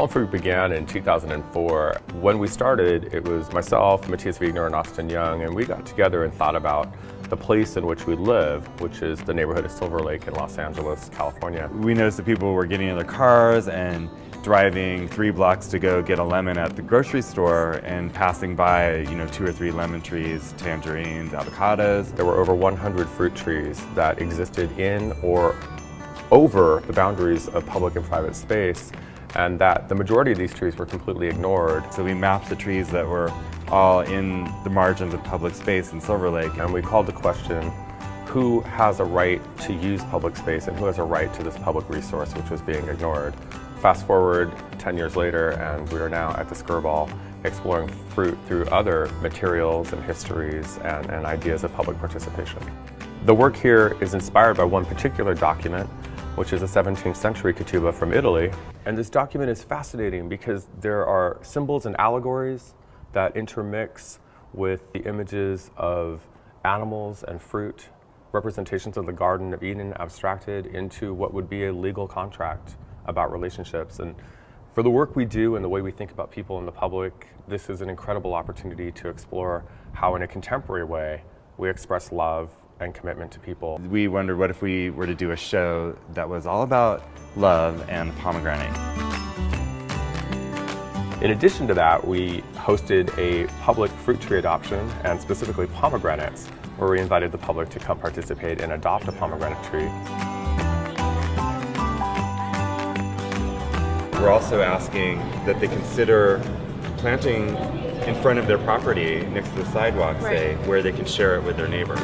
Skirball Fruit began in 2004. When we started, it was myself, Matthias Wiegner, and Austin Young, and we got together and thought about the place in which we live, which is the neighborhood of Silver Lake in Los Angeles, California. We noticed that people were getting in their cars and driving 3 blocks to go get a lemon at the grocery store and passing by, 2 or 3 lemon trees, tangerines, avocados. There were over 100 fruit trees that existed in or over the boundaries of public and private space, and that the majority of these trees were completely ignored. So we mapped the trees that were all in the margins of public space in Silver Lake. And we called the question, who has a right to use public space and who has a right to this public resource which was being ignored? Fast forward 10 years later, and we are now at the Skirball exploring fruit through other materials and histories and ideas of public participation. The work here is inspired by one particular document, which is a 17th century ketubah from Italy. And this document is fascinating because there are symbols and allegories that intermix with the images of animals and fruit, representations of the Garden of Eden abstracted into what would be a legal contract about relationships. And for the work we do and the way we think about people in the public, this is an incredible opportunity to explore how in a contemporary way we express love and commitment to people. We wondered, what if we were to do a show that was all about love and pomegranate? In addition to that, we hosted a public fruit tree adoption, and specifically pomegranates, where we invited the public to come participate and adopt a pomegranate tree. We're also asking that they consider planting in front of their property, next to the sidewalk, say, where they can share it with their neighbors.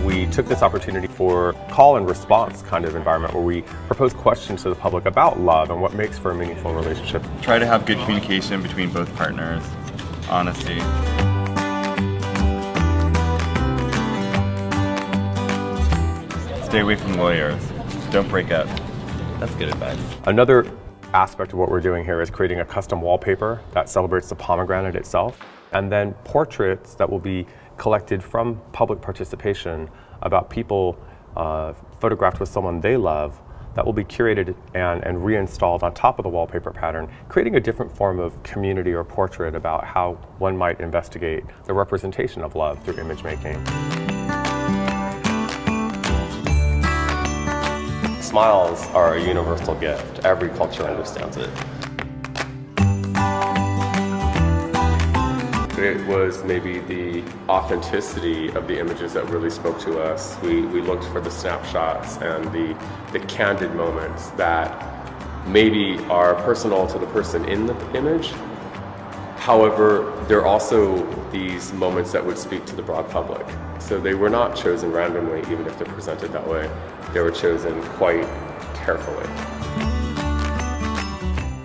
We took this opportunity for call and response kind of environment where we propose questions to the public about love and what makes for a meaningful relationship. Try to have good communication between both partners, honesty. Stay away from lawyers. Don't break up. That's good advice. Another aspect of what we're doing here is creating a custom wallpaper that celebrates the pomegranate itself, and then portraits that will be collected from public participation about people photographed with someone they love that will be curated and reinstalled on top of the wallpaper pattern, creating a different form of community or portrait about how one might investigate the representation of love through image making. Smiles are a universal gift. Every culture understands it. It was maybe the authenticity of the images that really spoke to us. We looked for the snapshots and the candid moments that maybe are personal to the person in the image. However, there are also these moments that would speak to the broad public. So they were not chosen randomly, even if they're presented that way. They were chosen quite carefully.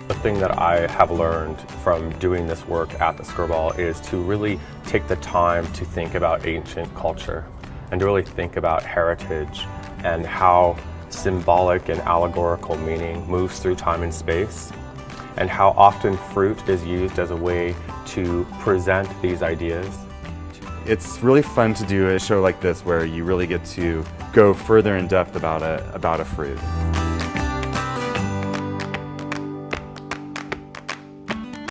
The thing that I have learned from doing this work at the Skirball is to really take the time to think about ancient culture and to really think about heritage and how symbolic and allegorical meaning moves through time and space, and how often fruit is used as a way to present these ideas. It's really fun to do a show like this where you really get to go further in depth about a fruit.